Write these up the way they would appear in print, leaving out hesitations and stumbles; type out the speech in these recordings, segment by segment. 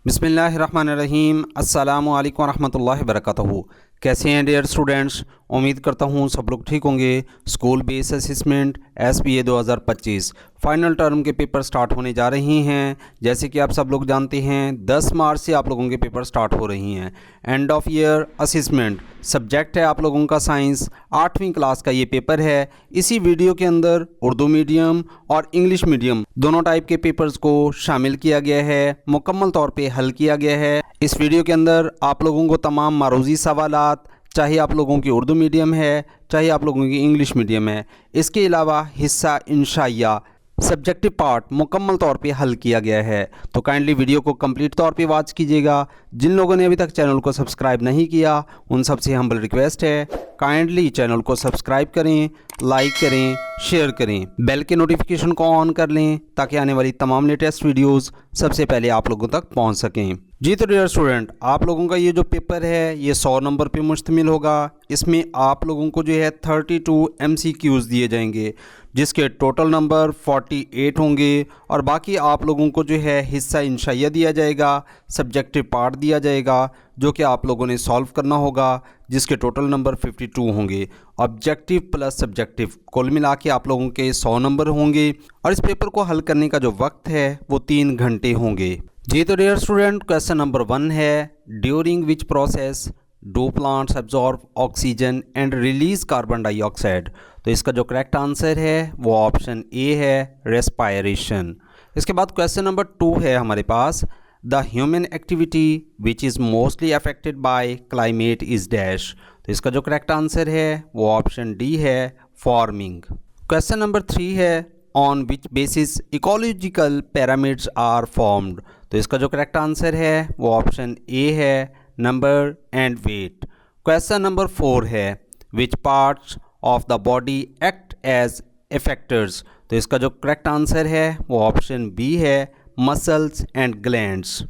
बिस्मिल्लाहिर्रहमानिर्रहीम। अस्सलामु अलैकुम रहमतुल्लाहि व बरकातहू। कैसे हैं डियर स्टूडेंट्स? उम्मीद करता हूँ सब लोग ठीक होंगे। School base assessment SBA 2025 final term के पेपर स्टार्ट होने जा रही हैं। जैसे कि आप सब लोग जानते हैं 10 मार्च से आप लोगों के पेपर स्टार्ट हो रही हैं। End of year assessment subject है आप लोगों का साइंस, 8वीं क्लास का ये पेपर है। इसी वीडियो के अंदर उर्दू मीडियम और इंग्लिश मीडियम दोनों टाइप के पेपर्स को शामिल किया गया है, मुकम्मल तौर पे हल किया गया है। इस वीडियो के अंदर आप लोगों को तमाम मारूजी सवालात, चाहे आप लोगों की उर्दू मीडियम है चाहे आप लोगों की इंग्लिश मीडियम है, इसके अलावा हिस्सा इंशाइया सब्जेक्टिव पार्ट मुकम्मल तौर पे हल किया गया है। तो काइंडली वीडियो को कंप्लीट तौर पे वॉच कीजिएगा। जिन लोगों ने अभी तक चैनल को सब्सक्राइब नहीं किया उन सबसे हम्बल रिक्वेस्ट है, काइंडली चैनल को सब्सक्राइब करें, लाइक करें, शेयर करें, बेल के नोटिफिकेशन को ऑन कर लें ताकि आने वाली तमाम लेटेस्ट वीडियोस सबसे पहले आप लोगों तक पहुंच सकें। जी तो डियर स्टूडेंट, आप लोगों का ये जो पेपर है ये 100 नंबर पे मुश्तमिल होगा। इसमें आप लोगों को जो है 32 MCQs दिए जाएंगे, जिसके टोटल नंबर 48 होंगे। और बाकी आप लोगों को जो है हिस्सा इंशाइया दिया जाएगा, सब्जेक्टिव पार्ट दिया जाएगा जो कि आप लोगों ने सॉल्व करना होगा, जिसके टोटल नंबर 52 होंगे। ऑब्जेक्टिव प्लस सब्जेक्टिव कुल मिला के आप लोगों के 100 नंबर होंगे। और इस पेपर को हल करने का जो वक्त है वो 3 घंटे होंगे। जी तो डियर स्टूडेंट, क्वेश्चन नंबर 1 है, during which process do plants absorb oxygen and release carbon dioxide. तो इसका जो करेक्ट आंसर है वो ऑप्शन ए है, रेस्पायरेशन। इसके बाद क्वेश्चन नंबर 2 है हमारे पास, the human activity which is mostly affected by climate is dash. तो इसका जो करेक्ट आंसर है वो ऑप्शन डी है, फार्मिंग। क्वेश्चन नंबर 3 है, on which basis ecological pyramids are formed. तो इसका जो करेक्ट आंसर है वो ऑप्शन ए है, number and weight. Question number 4 है, which parts of the body act as effectors. तो इसका जो करेक्ट आंसर है वो ऑप्शन बी है, muscles and glands.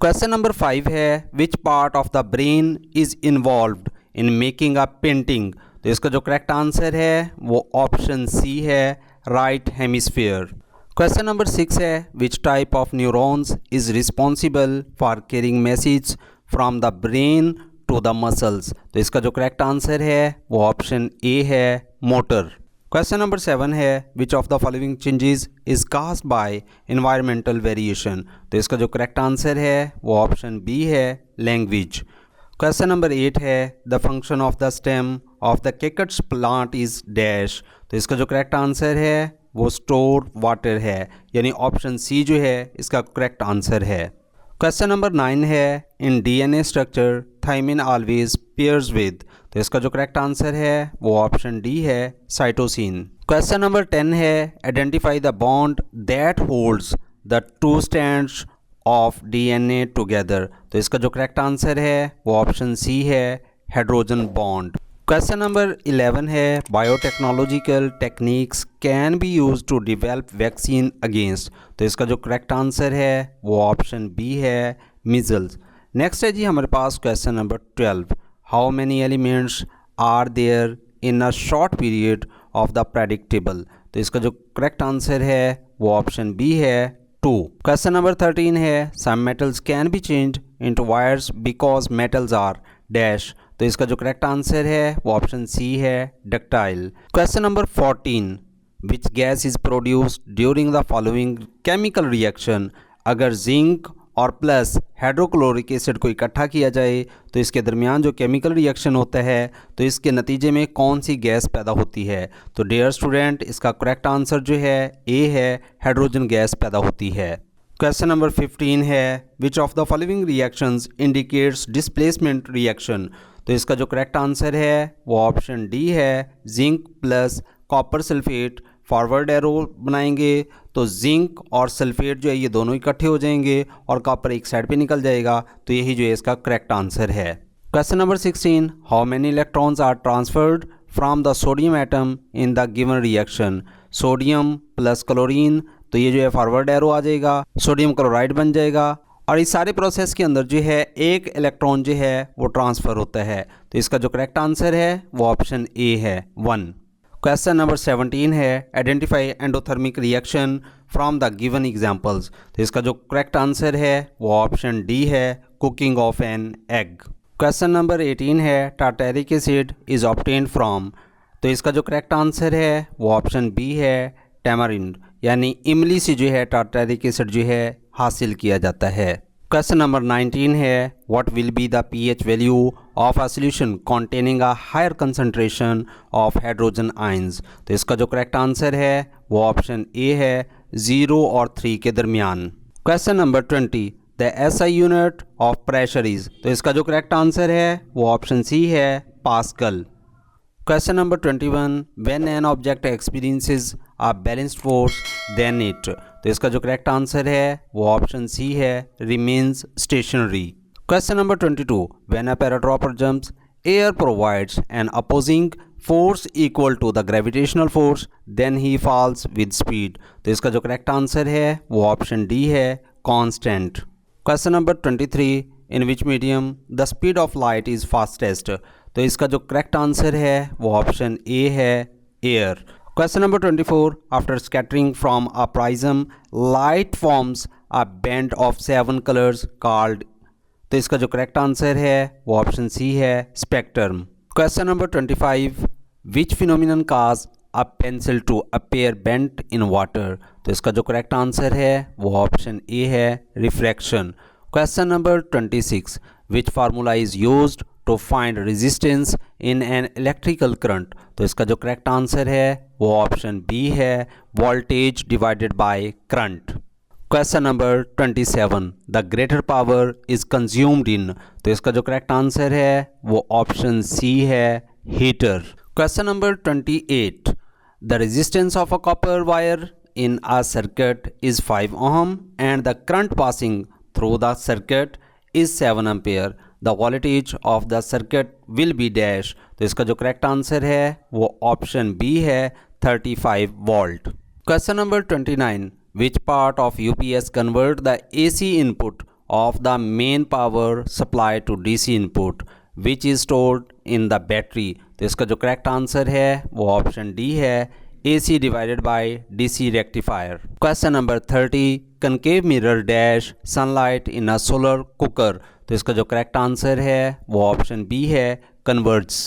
Question number 5 है, which part of the brain is involved in making a painting. तो इसका जो करेक्ट आंसर है वो ऑप्शन सी है, राइट हेमिस्फीयर। क्वेश्चन नंबर 6 है, which type of neurons is responsible for carrying message from the brain to the muscles. तो इसका जो करेक्ट आंसर है वो ऑप्शन ए है, मोटर। क्वेश्चन नंबर 7 है, which of the following changes is caused bye environmental variation. तो इसका जो करेक्ट आंसर है वो ऑप्शन बी है, लैंग्वेज। क्वेश्चन नंबर 8 है, the function of the stem of the cactus plant is dash. तो इसका जो करेक्ट आंसर है वो स्टोर वाटर है, यानी ऑप्शन सी जो है इसका करेक्ट आंसर है। क्वेश्चन नंबर 9 है, in DNA structure thymine always pairs with. तो इसका जो करेक्ट आंसर है वो ऑप्शन डी है, साइटोसिन। क्वेश्चन नंबर 10 है, identify the bond that holds the two strands of DNA together. तो इसका जो करेक्ट आंसर है वो ऑप्शन सी है, हाइड्रोजन बॉन्ड। क्वेश्चन नंबर 11 है, biotechnological techniques can be use to develop vaccine against. तो इसका जो करेक्ट आंसर है वो ऑप्शन बी है, मीजल्स। नेक्स्ट है जी हमारे पास question number 12, how many elements are there in a short period of the predictable. तो इसका जो करेक्ट आंसर है वो ऑप्शन बी है, 2। क्वेश्चन नंबर 13 है, some metals can be changed into wires because metals are dash. तो इसका जो करेक्ट आंसर है वो ऑप्शन सी है, ductile. Question number 14, which gas is produced during the following chemical reaction. अगर zinc और प्लस हाइड्रोक्लोरिक एसिड को इकट्ठा किया जाए तो इसके दरमियान जो केमिकल रिएक्शन होता है तो इसके नतीजे में कौन सी गैस पैदा होती है। तो डियर स्टूडेंट, इसका करेक्ट आंसर जो है ए है, हाइड्रोजन गैस पैदा होती है। क्वेश्चन नंबर 15 है, which of the following reactions indicates displacement reaction. तो इसका जो करेक्ट आंसर है वो ऑप्शन डी है, zinc plus copper sulphate. Forward arrow बनाएंगे तो जिंक और सल्फेट जो है ये दोनों इकट्ठे हो जाएंगे और कॉपर एक साइड पे निकल जाएगा। तो यही जो है इसका करेक्ट आंसर है। Question number 16, how many electrons are transferred from the sodium atom in the given reaction. Sodium plus chlorine, तो ये जो है फॉरवर्ड एरो आ जाएगा, सोडियम क्लोराइड बन जाएगा। और इस सारे प्रोसेस के अंदर जो है एक इलेक्ट्रॉन जो है वो ट्रांसफ़र होता है। तो इसका जो करेक्ट आंसर है वो ऑप्शन ए है, 1। क्वेश्चन नंबर 17 है, identify endothermic reaction from the given examples. तो इसका जो करेक्ट आंसर है वो ऑप्शन डी है, cooking of an egg. Question number 18 है tartaric acid is obtained from. तो इसका जो करेक्ट आंसर है वो ऑप्शन बी है, टैमरिंड, यानी इमली से जो है टार्टेरिक एसिड जो है हासिल किया जाता है। क्वेश्चन नंबर 19 है what will be the pH value of a solution containing a higher concentration of hydrogen ions. तो इसका जो करेक्ट आंसर है वो ऑप्शन ए है, 0 और 3 के दरमियान। Question number 20 the SI unit of pressure is. तो इसका जो करेक्ट आंसर है वो ऑप्शन सी है, pascal. Question number 21 when an object experiences a balanced force then it. तो इसका जो करेक्ट आंसर है वो ऑप्शन सी है, remains stationary. Question number 22 when a paratrooper jumps air provides an opposing force equal to the gravitational force then he falls with speed. तो इसका जो correct answer है वो ऑप्शन डी है, constant. Question number 23 in which medium the speed of light is fastest. तो इसका जो correct answer है वो ऑप्शन ए है, air. Question number 24 after scattering from a prism light forms a band of 7 colours called. तो इसका जो correct answer है वो ऑप्शन सी है, spectrum. Question number 25 which phenomenon cause a pencil to appear bent in water. तो इसका जो correct answer है वो ऑप्शन ए है, refraction. Question number 26 which formula is used to find resistance in an electrical current. तो इसका जो correct answer है वो ऑप्शन बी है, voltage divided by current. Question number 27 the greater power is consumed in. तो इसका जो करेक्ट आंसर है वो ऑप्शन सी है, heater. Question number 28 the resistance of a copper wire in a circuit is 5 ohm and the current passing through the circuit is 7 ampere. The voltage of the circuit will be dash. तो इसका जो correct answer है वो option B है, 35 volt. Question number 29 which part of UPS convert the AC input of the main power supply to DC input which is stored in the battery। तो इसका जो correct answer है वो option D है, AC divided by DC rectifier. Question number 30 concave mirror dash sunlight in a solar cooker। तो इसका जो correct answer है वो ऑप्शन बी है, converts।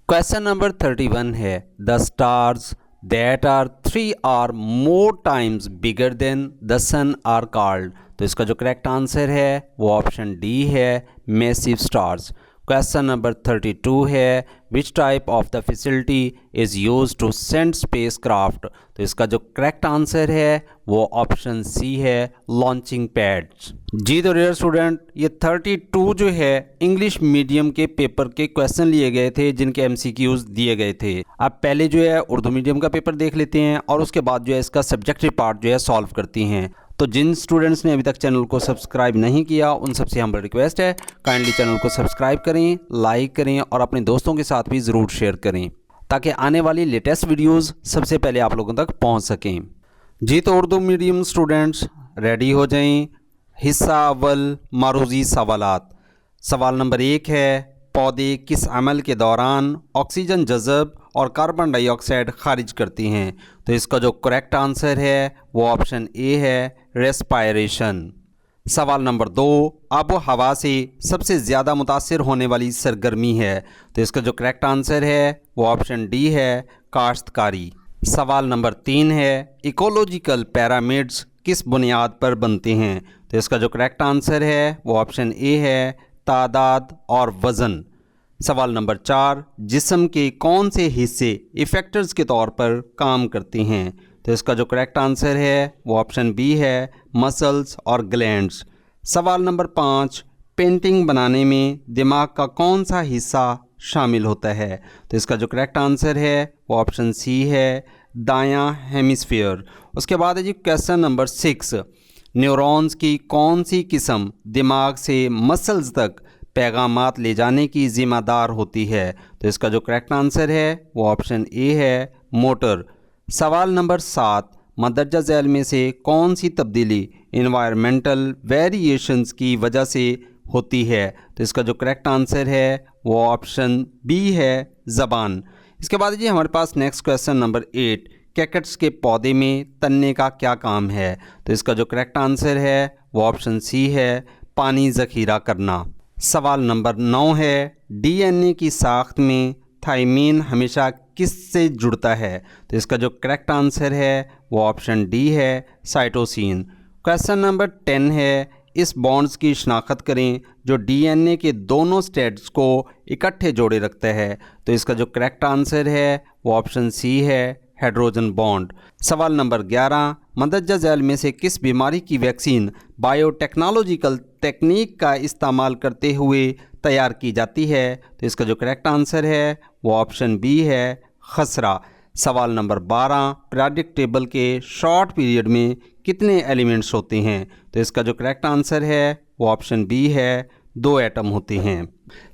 क्वेश्चन नंबर 31 है the stars that are 3 or more times bigger than the sun are called। तो इसका जो करेक्ट आंसर है वो ऑप्शन डी है, massive stars। क्वेश्चन नंबर 32 है which type of the facility is use to send spacecraft. तो इसका जो करेक्ट आंसर है वो ऑप्शन सी है, लॉन्चिंग पैड्स। जी तो डियर स्टूडेंट, ये 32 जो है इंग्लिश मीडियम के पेपर के क्वेश्चन लिए गए थे जिनके एमसीक्यूज दिए गए थे। अब पहले जो है उर्दू मीडियम का पेपर देख लेते हैं और उसके बाद जो है इसका सब्जेक्टिव पार्ट जो है सॉल्व करती हैं। तो जिन स्टूडेंट्स ने अभी तक चैनल को सब्सक्राइब नहीं किया उन सबसे हमारी रिक्वेस्ट है काइंडली चैनल को सब्सक्राइब करें, लाइक करें और अपने दोस्तों के साथ भी ज़रूर शेयर करें ताकि आने वाली लेटेस्ट वीडियोस सबसे पहले आप लोगों तक पहुंच सकें। जी तो उर्दू मीडियम स्टूडेंट्स रेडी हो जाएं। हिस्सा अव्वल मारूजी सवालात। सवाल नंबर 1 है पौधे किस अमल के दौरान ऑक्सीजन जज़ब और कार्बन डाइऑक्साइड खारिज करती हैं। तो इसका जो करेक्ट आंसर है वो ऑप्शन ए है, रेस्पायरेशन। सवाल नंबर 2 आबो हवा से सबसे ज़्यादा मुतासिर होने वाली सरगर्मी है। तो इसका जो करेक्ट आंसर है वो ऑप्शन डी है, काश्तकारी। सवाल नंबर 3 है इकोलॉजिकल पैरामिड्स किस बुनियाद पर बनते हैं। तो इसका जो करेक्ट आंसर है वो ऑप्शन ए है, तादाद और वज़न। सवाल नंबर 4 जिस्म के कौन से हिस्से इफ़ेक्टर्स के तौर पर काम करते हैं। तो इसका जो करेक्ट आंसर है वो ऑप्शन बी है, मसल्स और ग्लैंड्स। सवाल नंबर 5 पेंटिंग बनाने में दिमाग का कौन सा हिस्सा शामिल होता है। तो इसका जो करेक्ट आंसर है वो ऑप्शन सी है, दायां हेमिस्फीयर। उसके बाद है जी क्वेश्चन नंबर 6 न्यूरॉन्स की कौन सी किस्म दिमाग से मसल्स तक पैगामात ले जाने की ज़िम्मेदार होती है। तो इसका जो करेक्ट आंसर है वो ऑप्शन ए है, मोटर। सवाल नंबर 7 मदरजा झैल में से कौन सी तब्दीली इन्वायरमेंटल वेरिएशंस की वजह से होती है। तो इसका जो करेक्ट आंसर है वो ऑप्शन बी है, ज़बान। इसके बाद जी हमारे पास नेक्स्ट क्वेश्चन नंबर 8 कैकट्स के पौधे में तनने का क्या काम है? तो इसका जो करेक्ट आंसर है वो ऑप्शन सी है, पानी ज़ख़ीरा करना। सवाल नंबर 9 है, डीएनए की साख्त में थायमीन हमेशा किससे जुड़ता है? तो इसका जो करेक्ट आंसर है वो ऑप्शन डी है, साइटोसिन। क्वेश्चन नंबर 10 है, इस बॉन्ड्स की शनाख्त करें जो डीएनए के दोनों स्टेट्स को इकट्ठे जोड़े रखता है। तो इसका जो करेक्ट आंसर है वो ऑप्शन सी है, हाइड्रोजन बॉन्ड। सवाल नंबर 11, मंदरजा झैल में से किस बीमारी की वैक्सीन बायोटेक्नोलॉजिकल टेक्निक का इस्तेमाल करते हुए तैयार की जाती है? तो इसका जो करेक्ट आंसर है वो ऑप्शन बी है, खसरा। सवाल नंबर 12, पीरियोडिक टेबल के शॉर्ट पीरियड में कितने एलिमेंट्स होते हैं? तो इसका जो करेक्ट आंसर है वो ऑप्शन बी है, 2 एटम होते हैं।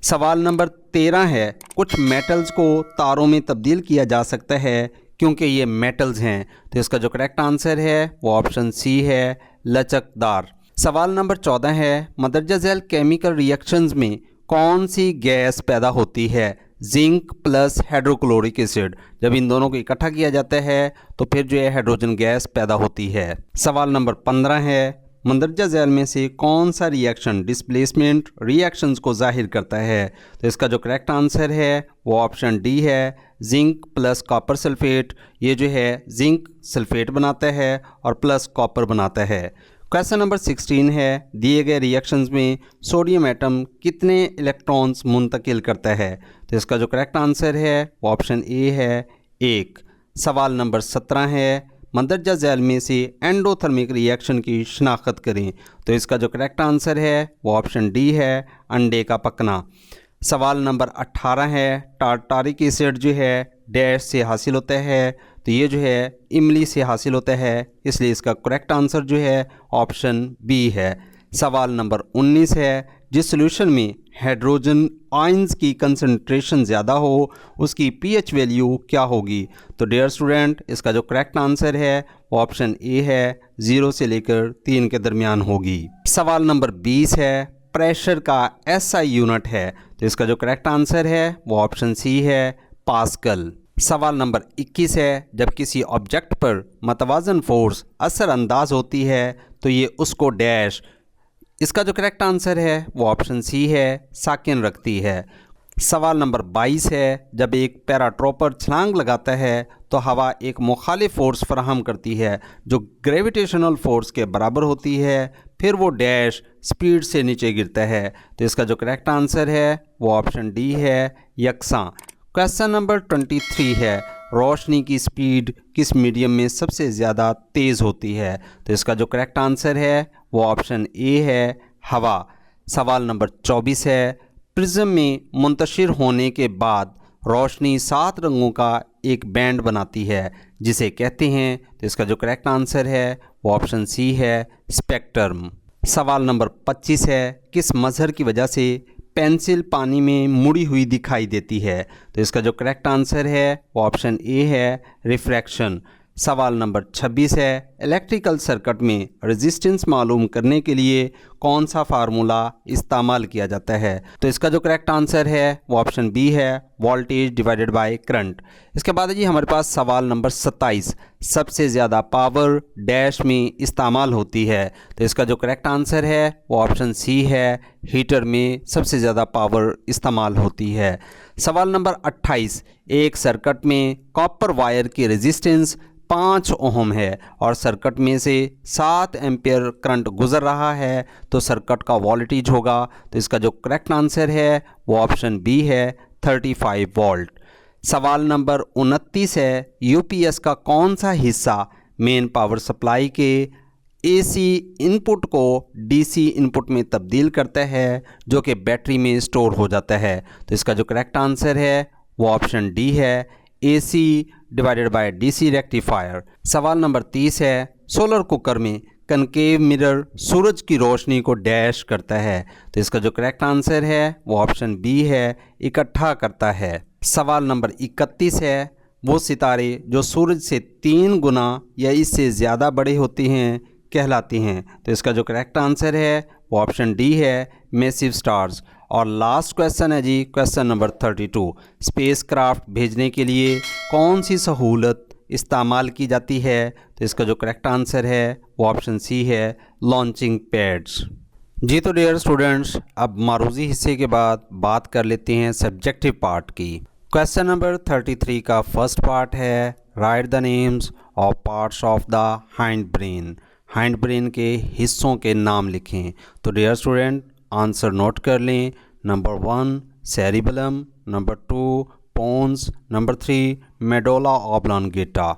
सवाल नंबर 13 है, कुछ मेटल्स को तारों में तब्दील किया जा सकता है क्योंकि ये मेटल्स हैं। तो इसका जो करेक्ट आंसर है वो ऑप्शन सी है, लचकदार। सवाल नंबर 14 है, मंदरजा झैल केमिकल रिएक्शंस में कौन सी गैस पैदा होती है? Zinc plus hydrochloric acid. जब इन दोनों को इकट्ठा किया जाता है तो फिर जो है हाइड्रोजन गैस पैदा होती है। सवाल नंबर 15 है, मंदरजा झैल में से कौन सा रिएक्शन डिस्प्लेसमेंट रिएक्शंस को जाहिर करता है? तो इसका जो करेक्ट आंसर है वो ऑप्शन डी है, जिंक प्लस कॉपर सल्फेट। ये जो है जिंक सल्फेट बनाता है और प्लस कॉपर बनाता है। क्वेश्चन नंबर 16 है, दिए गए रिएक्शंस में सोडियम एटम कितने इलेक्ट्रॉन्स मुंतकिल करता है? तो इसका जो करेक्ट आंसर है वो ऑप्शन ए है, 1। सवाल नंबर 17 है, मंदरजा झैल में से एंडोथर्मिक रिएक्शन की शनाख्त करें। तो इसका जो करेक्ट आंसर है वो ऑप्शन डी है, अंडे का पकना। सवाल नंबर 18 है, टार्टारिक एसिड जो है डैश से हासिल होता है? तो ये जो है इमली से हासिल होता है, इसलिए इसका करेक्ट आंसर जो है ऑप्शन बी है। सवाल नंबर 19 है, जिस सॉल्यूशन में हाइड्रोजन आयंस की कंसंट्रेशन ज़्यादा हो उसकी पीएच वैल्यू क्या होगी? तो डियर स्टूडेंट, इसका जो करेक्ट आंसर है वो ऑप्शन ए है, 0 से लेकर 3 के दरमियान होगी। सवाल नंबर 20 है, प्रेशर का एसआई यूनिट है? तो इसका जो करेक्ट आंसर है वो ऑप्शन सी है, पास्कल। सवाल नंबर 21 है, जब किसी ऑब्जेक्ट पर मतवाजन फोर्स असरअंदाज होती है तो ये उसको डैश। इसका जो करेक्ट आंसर है वो ऑप्शन सी है, साकिन रखती है। सवाल नंबर 22 है, जब एक पैराट्रोपर छलांग लगाता है तो हवा एक मुखालिफ फोर्स फराहम करती है जो ग्रेविटेशनल फोर्स के बराबर होती है, फिर वो डैश स्पीड से नीचे गिरता है। तो इसका जो करेक्ट आंसर है वो ऑप्शन डी है, यकसां। क्वेश्चन नंबर 23 है, रोशनी की स्पीड किस मीडियम में सबसे ज़्यादा तेज़ होती है? तो इसका जो करेक्ट आंसर है वो ऑप्शन ए है, हवा। सवाल नंबर 24 है, प्रिज्म में मुंतशिर होने के बाद रोशनी 7 रंगों का एक बैंड बनाती है, जिसे कहते हैं? तो इसका जो करेक्ट आंसर है वो ऑप्शन सी है, स्पेक्ट्रम। सवाल नंबर 25 है, किस मजहर की वजह से पेंसिल पानी में मुड़ी हुई दिखाई देती है? तो इसका जो करेक्ट आंसर है वो ऑप्शन ए है, रिफ्रैक्शन। सवाल नंबर 26 है, इलेक्ट्रिकल सर्किट में रेजिस्टेंस मालूम करने के लिए कौन सा फार्मूला इस्तेमाल किया जाता है? तो इसका जो करेक्ट आंसर है वो ऑप्शन बी है, वोल्टेज डिवाइडेड बाय करंट। इसके बाद जी हमारे पास सवाल नंबर 27, सबसे ज़्यादा पावर डैश में इस्तेमाल होती है? तो इसका जो करेक्ट आंसर है वो ऑप्शन सी है, हीटर में सबसे ज़्यादा पावर इस्तेमाल होती है। सवाल नंबर 28, एक सर्किट में कॉपर वायर की रेजिस्टेंस 5 ओहम है और सर्किट में से 7 एम्पियर करंट गुजर रहा है, तो सर्किट का वोल्टेज होगा? तो इसका जो करेक्ट आंसर है वो ऑप्शन बी है, 35 वोल्ट। सवाल नंबर 29 है, यूपीएस का कौन सा हिस्सा मेन पावर सप्लाई के एसी इनपुट को डीसी इनपुट में तब्दील करता है जो कि बैटरी में स्टोर हो जाता है? तो इसका जो करेक्ट आंसर है वो ऑप्शन डी है, AC divided by DC rectifier. सवाल नंबर 30 है, सोलर कुकर में कनकेव मिरर सूरज की रोशनी को डैश करता है? तो इसका जो करेक्ट आंसर है वो ऑप्शन बी है, इकट्ठा करता है। सवाल नंबर 31 है, वो सितारे जो सूरज से 3 गुना या इससे ज़्यादा बड़े होते हैं कहलाती हैं? तो इसका जो करेक्ट आंसर है वो ऑप्शन डी है, मैसिव स्टार्स। और लास्ट क्वेश्चन है जी, क्वेश्चन नंबर 32, स्पेस क्राफ्ट भेजने के लिए कौन सी सहूलत इस्तेमाल की जाती है? तो इसका जो करेक्ट आंसर है वो ऑप्शन सी है, लॉन्चिंग पैड्स। जी तो डियर स्टूडेंट्स, अब मारूजी हिस्से के बाद बात कर लेते हैं सब्जेक्टिव पार्ट की। क्वेश्चन नंबर 33 का फर्स्ट पार्ट है, right the names of parts of the hind brain. Hind brain के हिस्सों के नाम लिखें। तो डियर स्टूडेंट आंसर नोट कर लें। Number 1 cerebellum, number 2 pons, number 3 medulla oblongata.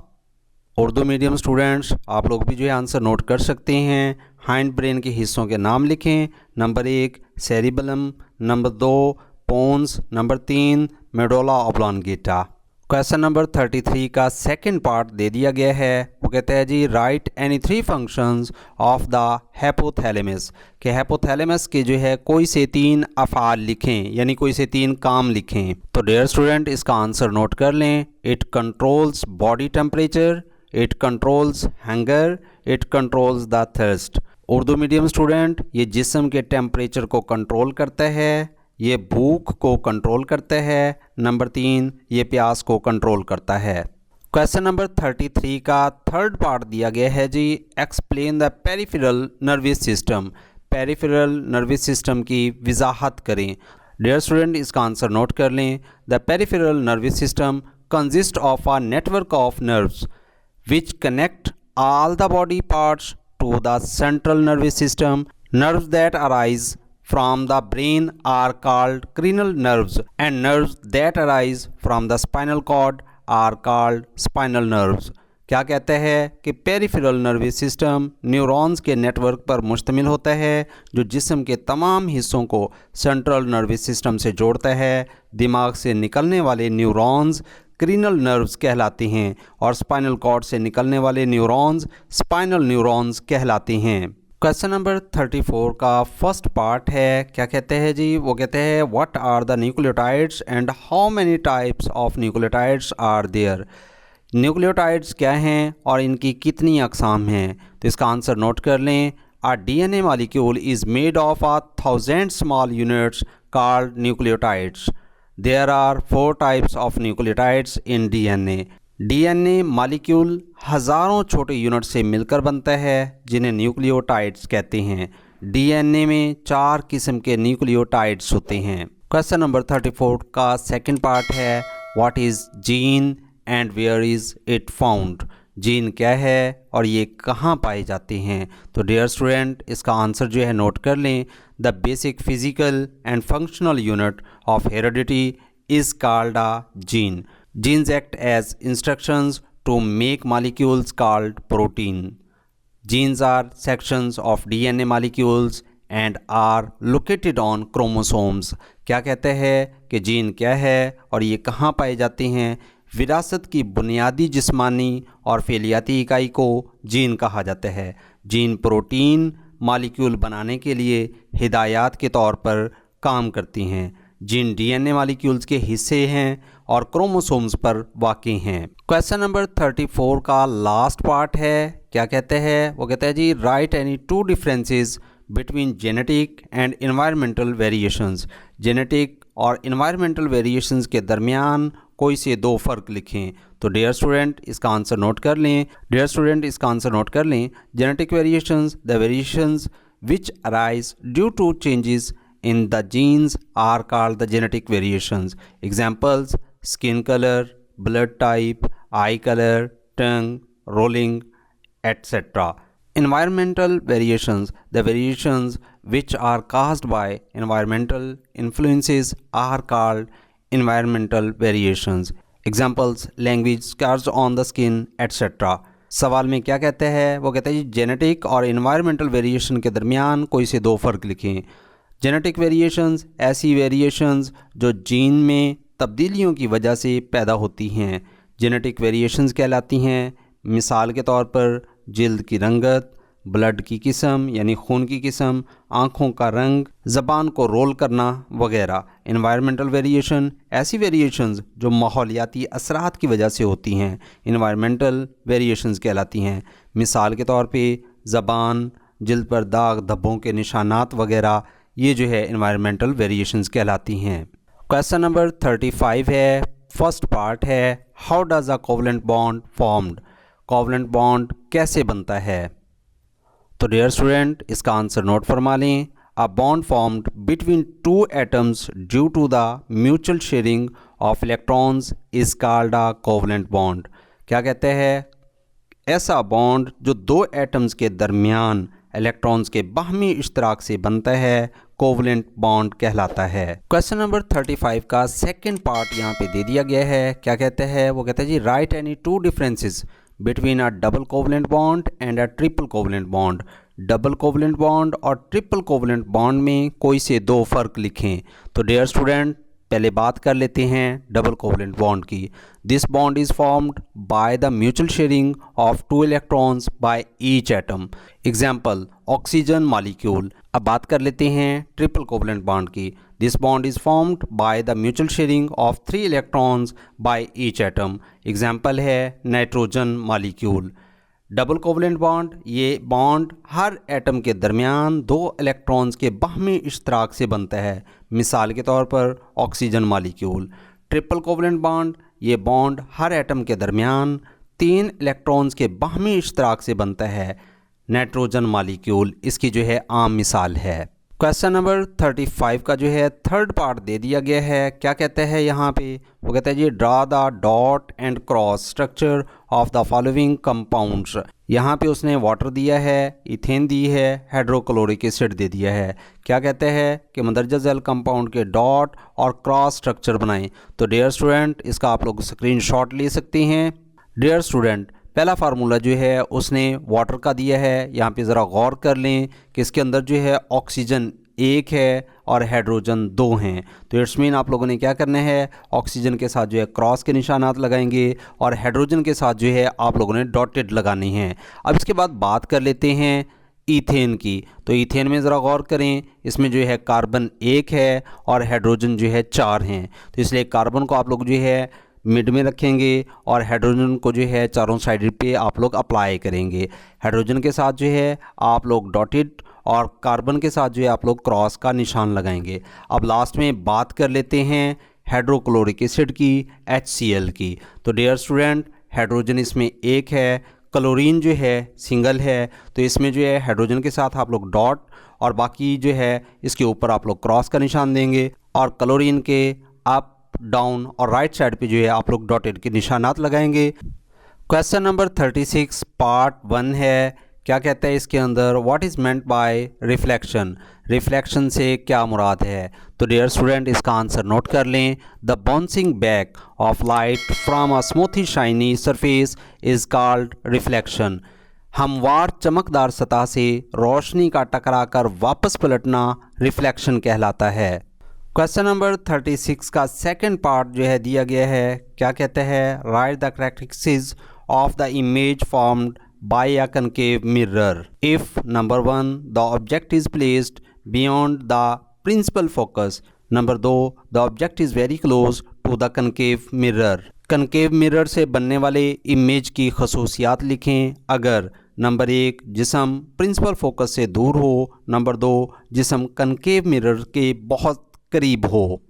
Urdu medium students आप लोग भी जो है आंसर नोट कर सकते हैं। हाइंड ब्रेन के हिस्सों के नाम लिखें। Number 1 cerebellum, number 2 pons, number 3 medulla oblongata. Question number 33 का सेकंड पार्ट दे दिया गया है। वो कहता है जी write any 3 functions of the hypothalamus, कि हाइपोथैलेमस के जो है कोई से 3 अफ़आल लिखें, यानी कोई से 3 काम लिखें। तो डियर स्टूडेंट इसका आंसर नोट कर लें। It controls body temperature, it controls hunger, it controls the thirst. Urdu medium student ये जिस्म के टेम्परेचर को कंट्रोल करता है, ये भूख को कंट्रोल करता है, नंबर 3 ये प्यास को कंट्रोल करता है। क्वेश्चन नंबर 33 का थर्ड पार्ट दिया गया है जी, explain the peripheral nervous system. Peripheral nervous system की वजाहत करें। डियर स्टूडेंट इसका आंसर नोट कर लें। The peripheral nervous system consist of a network of nerves which connect all the body parts to the central nervous system. Nerves that arise from the brain are called cranial nerves and nerves that arise from the spinal cord are called spinal nerves. क्या कहते हैं कि peripheral nervous system neurons के network पर मुश्तमिल होता है जो जिस्म के तमाम हिस्सों को सेंट्रल नर्वस सिस्टम से जोड़ता है। दिमाग से निकलने वाले न्यूरॉन्स क्रीनल नर्व्स कहलाते हैं और स्पाइनल कॉर्ड से निकलने वाले न्यूरॉन्स स्पाइनल न्यूरॉन्स कहलाते हैं। क्वेश्चन नंबर 34 का फर्स्ट पार्ट है, क्या कहते हैं जी, वो कहते हैं what are the nucleotides and how many types of nucleotides are there. Nucleotides क्या हैं और इनकी कितनी अकसाम हैं। तो इसका आंसर नोट कर लें। A DNA molecule is made of 1000 small units called nucleotides. There are 4 types of nucleotides in DNA. DNA molecule हज़ारों छोटे यूनिट से मिलकर बनता है जिन्हें न्यूक्लियोटाइड्स कहते हैं। DNA में 4 किस्म के न्यूक्लियोटाइड्स होते हैं। क्वेश्चन नंबर 34 का सेकंड पार्ट है, what is gene and where is it found. Gene क्या है और ये कहाँ पाए जाते हैं। तो डियर स्टूडेंट इसका आंसर जो है नोट कर लें। The basic physical and functional unit of heredity is called a gene. Genes act as instructions to make molecules called protein. Genes are sections of DNA molecules and are located on chromosomes. क्या कहते हैं कि gene क्या है और ये कहाँ पाए जाते हैं। विरासत की बुनियादी जिस्मानी और फेलियाती इकाई को जीन कहा जाता है। जीन प्रोटीन मॉलिक्यूल बनाने के लिए हिदायत के तौर पर काम करती हैं। जीन डीएनए मॉलिक्यूल्स के हिस्से हैं और क्रोमोसोम्स पर वाक़ई हैं। क्वेश्चन नंबर 34 का लास्ट पार्ट है, क्या कहते हैं, वो कहते हैं जी write any 2 differences between genetic and environmental variations. Genetic और इन्वायरमेंटल वेरिएशंस के दरमियान कोई से 2 फ़र्क लिखें। तो डियर स्टूडेंट इसका आंसर नोट कर लें। डियर स्टूडेंट इसका आंसर नोट कर लें। Genetic variations, the variations which arise due to changes in the genes are called the genetic variations. Examples: skin color, blood type, eye color, tongue, rolling, etc. Environmental variations, the variations which are caused by environmental influences are called environmental variations. Examples: language, scars on the skin, etc. सवाल में क्या कहते हैं, वो कहते हैं genetic और environmental variation के दरमियान कोई से 2 फ़र्क लिखें। जेनेटिक वेरिएशंस ऐसी वेरिएशंस जो जीन में तब्दीलियों की वजह से पैदा होती हैं, जेनेटिक वेरिएशंस कहलाती हैं। मिसाल के तौर पर जिल्द की रंगत, ब्लड की किस्म यानी खून की किस्म, आँखों का रंग, ज़बान को रोल करना वगैरह। इन्वायरमेंटल वेरिएशन ऐसी वेरिएशंस जो माहौलियाती असरात की वजह से होती हैं, इन्वायरमेंटल वेरिएशंस कहलाती हैं। मिसाल के तौर पे ज़बान, जिल्द पर दाग धब्बों के निशानात वगैरह, ये जो है इन्वायरमेंटल वेरिएशंस कहलाती हैं। क्वेश्चन नंबर 35 है, फर्स्ट पार्ट है how does a covalent bond formed, covalent bond कैसे बनता है। तो डियर स्टूडेंट इसका आंसर नोट फरमा लें। A bond formed between two atoms due to the mutual sharing of electrons is called a covalent bond. क्या कहते हैं, ऐसा बॉन्ड जो दो एटम्स के दरमियान इलेक्ट्रॉन्स के बाहमी इश्तराक से बनता है कोवलेंट बॉन्ड कहलाता है। क्वेश्चन नंबर 35 का सेकंड पार्ट यहाँ पे दे दिया गया है। क्या कहते हैं, वो कहते हैं जी write any two differences between a double covalent bond and a triple covalent bond. Double covalent bond और ट्रिपल कोवलेंट बॉन्ड में कोई से दो फ़र्क लिखें। तो डियर स्टूडेंट पहले बात कर लेते हैं डबल कोवलेंट बॉन्ड की। This bond is formed by the mutual sharing of two electrons by each atom. Example oxygen molecule. अब बात कर लेते हैं ट्रिपल कोवलेंट बॉन्ड की। This bond is formed by the mutual sharing of 3 electrons by each atom. Example है nitrogen molecule. Double covalent bond, ये bond हर atom के दरमियान दो इलेक्ट्रॉन्स के बाहमी इश्तराक से बनता है, मिसाल के तौर पर oxygen molecule. Triple covalent bond, ये बॉन्ड हर एटम के दरमियान 3 इलेक्ट्रॉन्स के बाहमी इश्तराक से बनता है, नाइट्रोजन मॉलिक्यूल इसकी जो है आम मिसाल है। क्वेश्चन नंबर 35 का जो है थर्ड पार्ट दे दिया गया है। क्या कहते हैं यहाँ पे, वो कहते हैं जी draw the dot and cross structure of the following compounds. यहाँ पे उसने वाटर दिया है, इथेन दी है, हाइड्रोक्लोरिक एसिड दे दिया है। क्या कहते हैं कि मंदरजा झैल कंपाउंड के डॉट और क्रॉस स्ट्रक्चर बनाएं। तो डियर स्टूडेंट इसका आप लोग स्क्रीनशॉट ले सकते हैं। डियर स्टूडेंट पहला फार्मूला जो है उसने वाटर का दिया है। यहाँ पे ज़रा गौर कर लें कि इसके अंदर जो है ऑक्सीजन 1 है और हाइड्रोजन 2 हैं। तो इट्स मीन आप लोगों ने क्या करना है, ऑक्सीजन के साथ जो है क्रॉस के निशानात लगाएंगे और हाइड्रोजन के साथ जो है आप लोगों ने डॉटेड लगाने हैं। अब इसके बाद बात कर लेते हैं ईथेन की। तो ईथेन में ज़रा गौर करें, इसमें जो है कार्बन 1 है और हाइड्रोजन जो है 4 हैं। तो इसलिए कार्बन को आप लोग जो है मिड में रखेंगे और हाइड्रोजन को जो है चारों साइड पे आप लोग अप्लाई करेंगे। हाइड्रोजन के साथ जो है आप लोग डॉटेड और कार्बन के साथ जो है आप लोग क्रॉस का निशान लगाएंगे। अब लास्ट में बात कर लेते हैं हाइड्रोक्लोरिक एसिड की, HCl की। तो डियर स्टूडेंट हाइड्रोजन इसमें 1 है, क्लोरीन जो है सिंगल है, तो इसमें जो है हाइड्रोजन के साथ आप लोग डॉट और बाकी जो है इसके ऊपर आप लोग क्रॉस का निशान देंगे और क्लोरीन के अप डाउन और राइट साइड पे जो है आप लोग डॉटेड के निशानात लगाएंगे। क्वेश्चन नंबर 36 पार्ट 1 है। क्या कहता है इसके अंदर, what is meant by reflection. Reflection से क्या मुराद है। तो डियर स्टूडेंट इसका आंसर नोट कर लें। The bouncing back of light from a smoothy shiny surface is called reflection. हमवार चमकदार सतह से रोशनी का टकरा कर वापस पलटना रिफ्लेक्शन कहलाता है। क्वेश्चन नंबर 36 का सेकंड पार्ट जो है दिया गया है। क्या कहते हैं, write the characteristics of the image formed by a concave mirror if number 1 the object is placed beyond the principal focus, number 2 the object is very close to the concave mirror. Concave mirror से बनने वाले image की खसूसियात लिखें अगर number 1 जिस्म principal focus से दूर हो, नंबर 2 जिस्म कनकेव मिरर के बहुत करीब हो।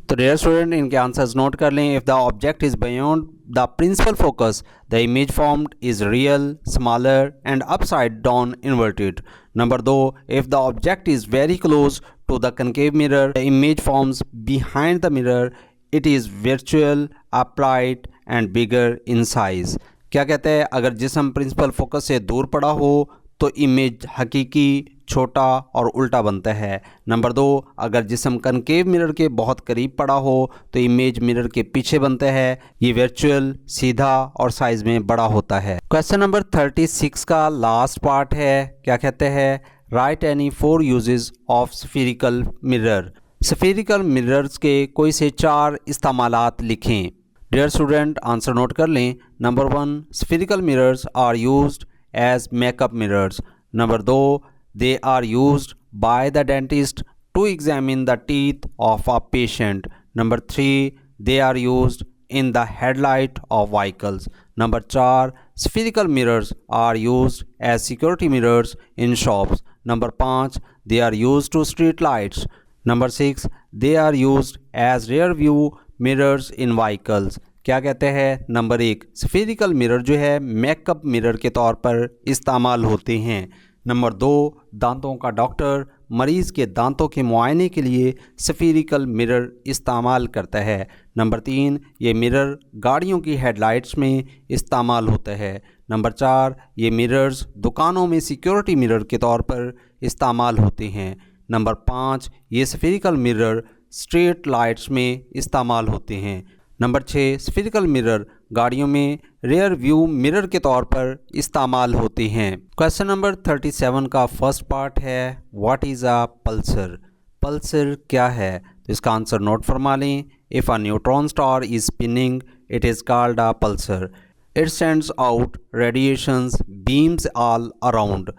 तो डियर स्टूडेंट इनके आंसर्स नोट कर लें। If the object is beyond the principal focus the image formed is real, smaller and upside down inverted. Number 2 if the object is very close to the concave mirror the image forms behind the mirror, it is virtual, upright and bigger in size. क्या कहते हैं, अगर जिस्म principal focus से दूर पड़ा हो तो इमेज हकीकी, छोटा और उल्टा बनता है। नंबर 2 अगर जिस्म कनकेव मिरर के बहुत करीब पड़ा हो तो इमेज मिरर के पीछे बनता है, ये वर्चुअल, सीधा और साइज में बड़ा होता है। क्वेश्चन नंबर 36 का लास्ट पार्ट है। क्या कहते हैं, right any 4 uses of spherical mirror. Spherical mirrors के कोई से 4 इस्तेमालात लिखें। डियर स्टूडेंट आंसर नोट कर लें। Number 1 spherical mirrors are used as makeup mirrors. Number 2 they are used by the dentist to examine the teeth of a patient. Number 3 they are used in the headlight of vehicles. Number 4 spherical mirrors are used as security mirrors in shops. Number 5 they are used to street lights. Number 6 they are used as rear view mirrors in vehicles. क्या कहते हैं? Number 1, spherical mirror जो है makeup mirror के तौर पर इस्तेमाल होते हैं। नंबर 2, दांतों का डॉक्टर मरीज़ के दांतों के मुआयने के लिए स्फेरिकल मिरर इस्तेमाल करता है। नंबर 3, ये मिरर गाड़ियों की हेडलाइट्स में इस्तेमाल होता है। नंबर 4, ये मिरर्स दुकानों में सिक्योरिटी मिरर के तौर पर इस्तेमाल होते हैं। नंबर 5, ये स्फेरिकल मिरर स्ट्रीट लाइट्स में इस्तेमाल होते हैं। नंबर 6, स्फेरिकल मिरर गाड़ियों में रियर व्यू मिरर के तौर पर इस्तेमाल होते हैं। क्वेश्चन नंबर 37 का फर्स्ट पार्ट है what is a Pulsar. Pulsar क्या है? तो इसका आंसर नोट फरमा लें। If a neutron star is spinning it is called a Pulsar. It sends out radiations beams all around.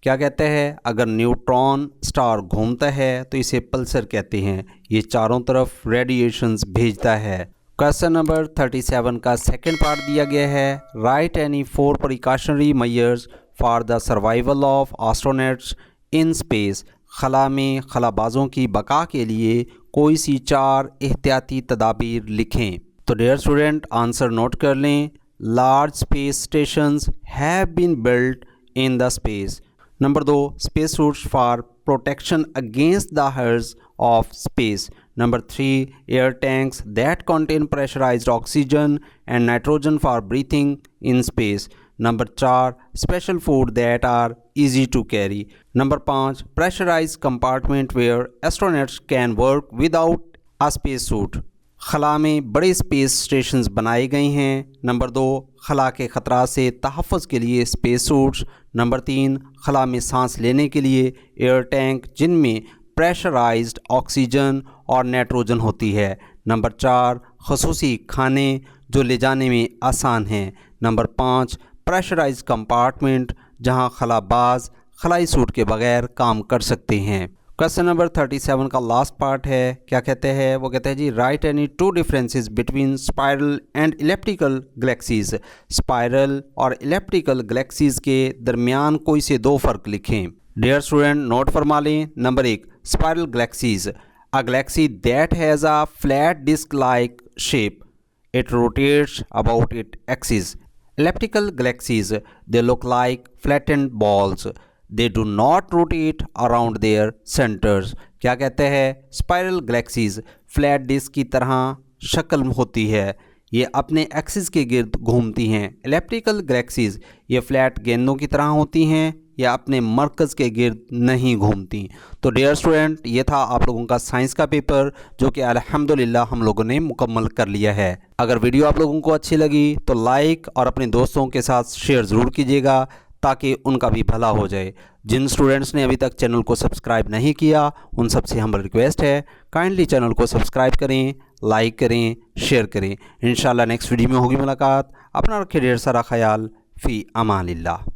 क्या कहते हैं? अगर न्यूट्रॉन स्टार घूमता है तो इसे पल्सर कहते हैं। ये चारों तरफ रेडिएशंस भेजता है। क्वेश्चन नंबर 37 का सेकंड पार्ट दिया गया है right any 4 precautionary measures for the survival of astronauts in space. खला में खलाबाजों की बका के लिए कोई सी 4 एहतियाती तदाबीर लिखें। तो डियर स्टूडेंट आंसर नोट कर लें। Large space stations have been built in the space. Number 2, space suits for protection against the harsh of space. Number 3, air tanks that contain pressurized oxygen and nitrogen for breathing in space. Number 4, special food that are easy to carry. Number 5, pressurized compartment where astronauts can work without a space suit. खला में बड़े space stations बनाए गए हैं। Number 2, खला के ख़तरा से तहफ़्फ़ुज़ के लिए स्पेस सूट्स। नंबर 3, खला में सांस लेने के लिए एयर टैंक जिनमें प्रेशराइज्ड ऑक्सीजन और नाइट्रोजन होती है। नंबर 4, ख़ुसूसी खाने जो ले जाने में आसान हैं। नंबर 5, प्रेशराइज्ड कंपार्टमेंट जहां खलाबाज खलाई सूट के बगैर काम कर सकते हैं। क्वेश्चन नंबर 37 का लास्ट पार्ट है क्या कहते हैं? वो कहते हैं जी write any 2 differences between spiral and elliptical galaxies. Spiral और इलिप्टिकल गैलेक्सीज के दरमियान कोई से 2 फ़र्क लिखें। डियर स्टूडेंट नोट फरमा लें। Number 1, spiral galaxies a galaxy that has a flat disc like shape it rotates about it axis. Elliptical galaxies they look like flattened balls they do not rotate around their centres. क्या कहते हैं? Spiral galaxies flat disc की तरह शक्ल होती है, ये अपने एक्सिस के गिर्द घूमती हैं। इलिप्टिकल गैलेक्सीज ये फ्लैट गेंदों की तरह होती हैं या अपने मरकज़ के गिर्द नहीं घूमती। तो डियर स्टूडेंट ये था आप लोगों का साइंस का पेपर जो कि अल्हम्दुलिल्लाह हम लोगों ने मुकम्मल कर लिया है। अगर वीडियो आप लोगों को अच्छी लगी तो लाइक और अपने दोस्तों के साथ शेयर ज़रूर कीजिएगा ताकि उनका भी भला हो जाए। जिन स्टूडेंट्स ने अभी तक चैनल को सब्सक्राइब नहीं किया उन सबसे हमारी रिक्वेस्ट है काइंडली चैनल को सब्सक्राइब करें, लाइक करें, शेयर करें। इंशाल्लाह नेक्स्ट वीडियो में होगी मुलाकात। अपना रखिए ढेर सारा ख्याल। फ़ी अमानिल्लाह।